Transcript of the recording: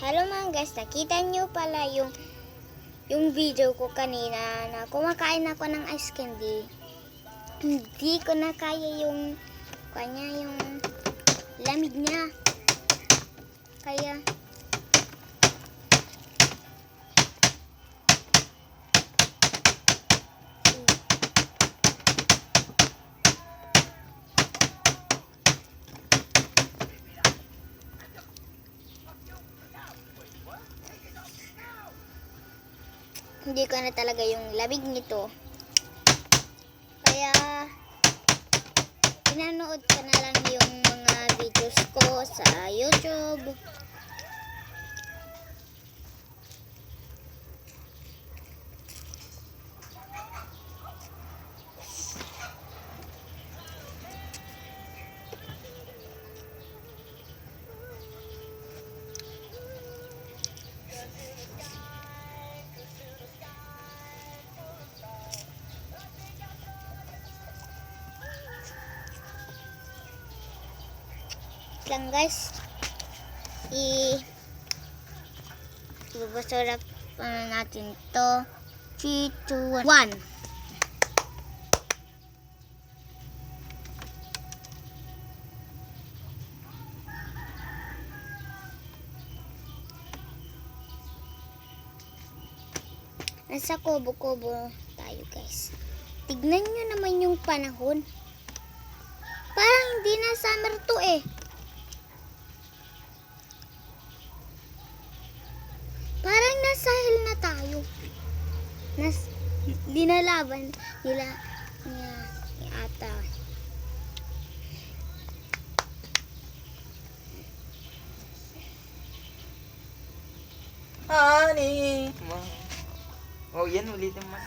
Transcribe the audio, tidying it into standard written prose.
Hello mga guys, nakita nyo pala yung video ko kanina na kumakain ako ng ice candy. Hindi ko na kaya yung lamig niya. Kaya hindi ko na talaga yung lamig nito. Kaya pinanood ko na lang yung mga videos ko sa YouTube. Lang guys, ibabasura pa natin to. 3, 2, 1. Nasa kubo-kubo tayo guys. Tignan nyo naman yung panahon. Parang hindi na summer to eh. Parang nasa hill na tayo. Linalaban nila ni ata. Honey! Oh, yan ulitin mo.